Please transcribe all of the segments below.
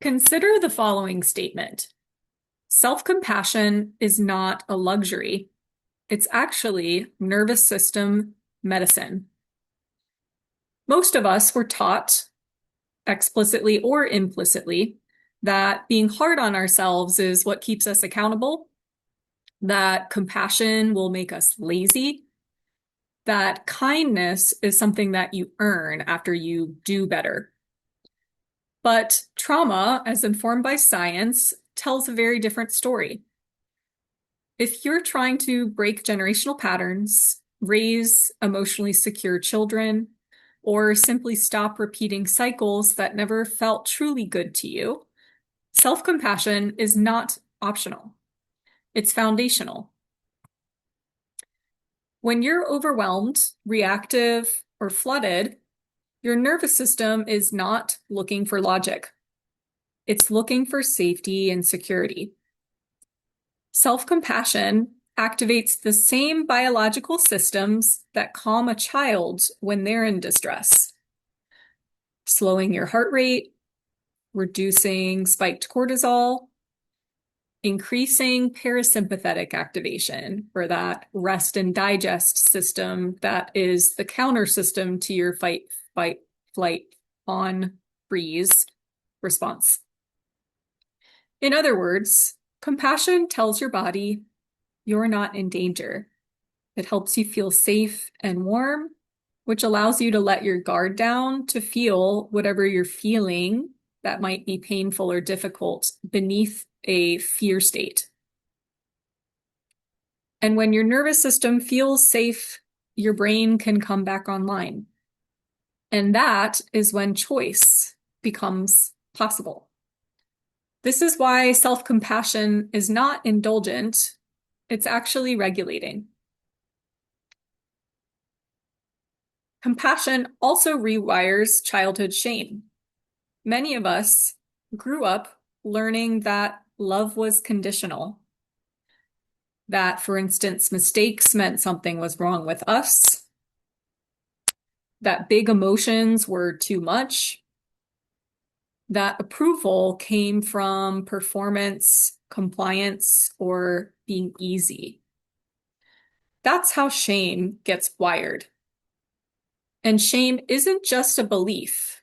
Consider the following statement. Self-compassion is not a luxury. It's actually nervous system medicine. Most of us were taught, explicitly or implicitly, that being hard on ourselves is what keeps us accountable, that compassion will make us lazy, that kindness is something that you earn after you do better. But trauma, as informed by science, tells a very different story. If you're trying to break generational patterns, raise emotionally secure children, or simply stop repeating cycles that never felt truly good to you, self-compassion is not optional. It's foundational. When you're overwhelmed, reactive, or flooded, your nervous system is not looking for logic. It's looking for safety and security. Self-compassion activates the same biological systems that calm a child when they're in distress. Slowing your heart rate, reducing spiked cortisol, increasing parasympathetic activation, or that rest and digest system that is the counter system to your fight, flight, on, freeze response. In other words, compassion tells your body you're not in danger. It helps you feel safe and warm, which allows you to let your guard down to feel whatever you're feeling that might be painful or difficult beneath a fear state. And when your nervous system feels safe, your brain can come back online. And that is when choice becomes possible. This is why self-compassion is not indulgent, it's actually regulating. Compassion also rewires childhood shame. Many of us grew up learning that love was conditional. That, for instance, mistakes meant something was wrong with us. That big emotions were too much. That approval came from performance, compliance, or being easy. That's how shame gets wired. And shame isn't just a belief.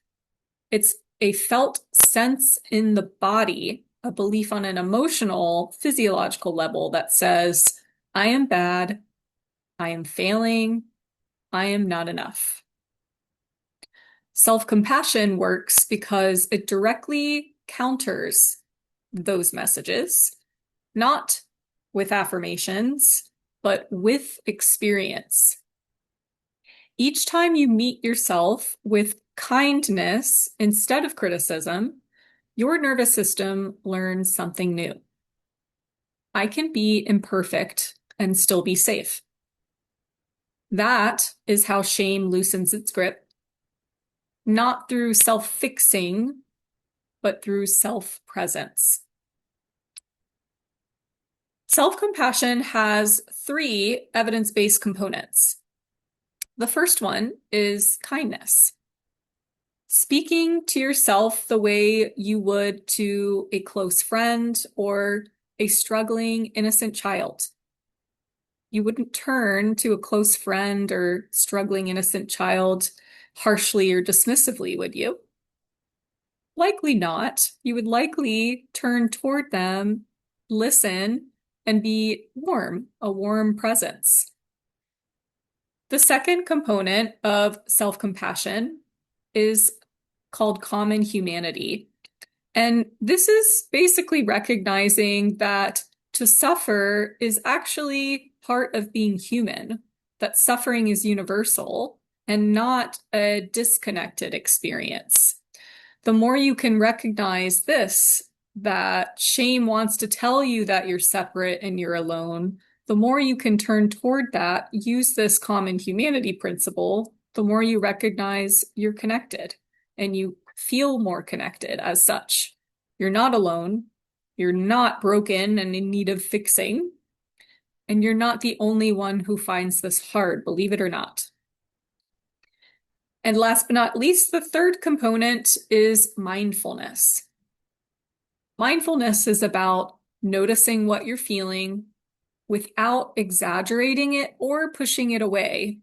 It's a felt sense in the body, a belief on an emotional, physiological level that says, I am bad, I am failing, I am not enough. Self-compassion works because it directly counters those messages, not with affirmations, but with experience. Each time you meet yourself with kindness instead of criticism, your nervous system learns something new. I can be imperfect and still be safe. That is how shame loosens its grip, not through self-fixing, but through self-presence. Self-compassion has 3 evidence-based components. The first one is kindness. Speaking to yourself the way you would to a close friend or a struggling, innocent child. You wouldn't turn to a close friend or struggling, innocent child harshly or dismissively, would you? Likely not. You would likely turn toward them, listen, and be warm, a warm presence. The second component of self-compassion is called common humanity. And this is basically recognizing that to suffer is actually part of being human, that suffering is universal and not a disconnected experience. The more you can recognize this, that shame wants to tell you that you're separate and you're alone, the more you can turn toward that, use this common humanity principle, the more you recognize you're connected and you feel more connected as such. You're not alone. You're not broken and in need of fixing. And you're not the only one who finds this hard, believe it or not. And last but not least, the third component is mindfulness. Mindfulness is about noticing what you're feeling without exaggerating it or pushing it away.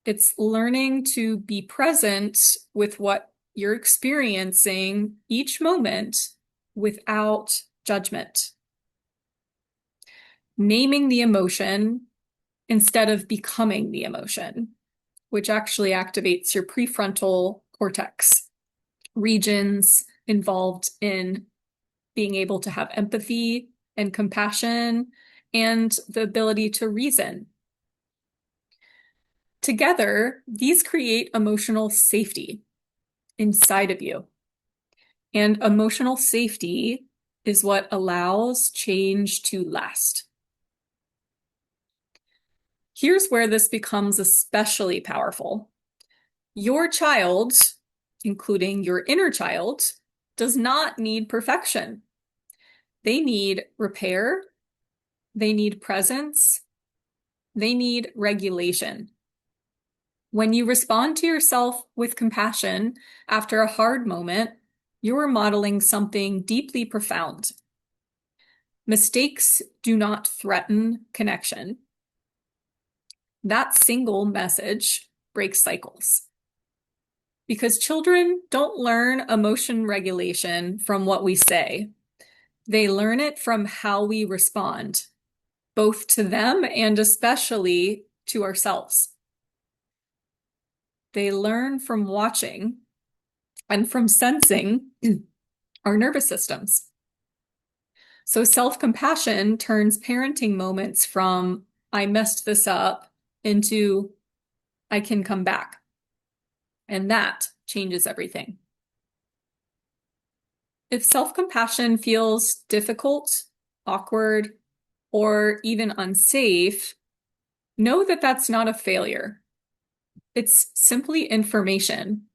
It's learning to be present with what you're experiencing each moment without judgment. Naming the emotion instead of becoming the emotion, which actually activates your prefrontal cortex, regions involved in being able to have empathy and compassion and the ability to reason. Together, these create emotional safety inside of you. And emotional safety is what allows change to last. Here's where this becomes especially powerful. Your child, including your inner child, does not need perfection. They need repair, they need presence, they need regulation. When you respond to yourself with compassion after a hard moment, you're modeling something deeply profound. Mistakes do not threaten connection. That single message breaks cycles. Because children don't learn emotion regulation from what we say. They learn it from how we respond, both to them and especially to ourselves. They learn from watching and from sensing our nervous systems. So self-compassion turns parenting moments from I messed this up into I can come back. And that changes everything. If self-compassion feels difficult, awkward, or even unsafe, know that that's not a failure. It's simply information.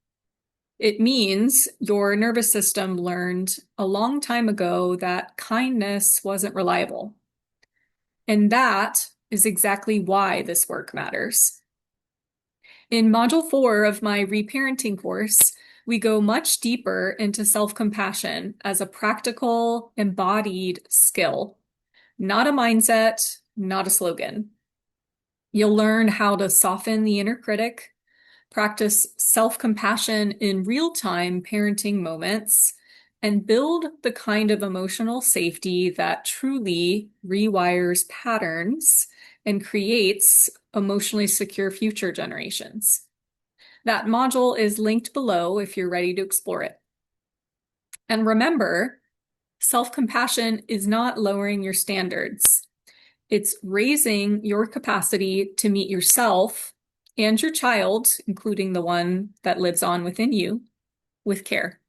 It means your nervous system learned a long time ago that kindness wasn't reliable. And that is exactly why this work matters. In Module 4 of my Reparenting course, we go much deeper into self-compassion as a practical, embodied skill, not a mindset, not a slogan. You'll learn how to soften the inner critic, practice self-compassion in real-time parenting moments, and build the kind of emotional safety that truly rewires patterns and creates emotionally secure future generations. That module is linked below if you're ready to explore it. And remember, self-compassion is not lowering your standards. It's raising your capacity to meet yourself and your child, including the one that lives on within you, with care.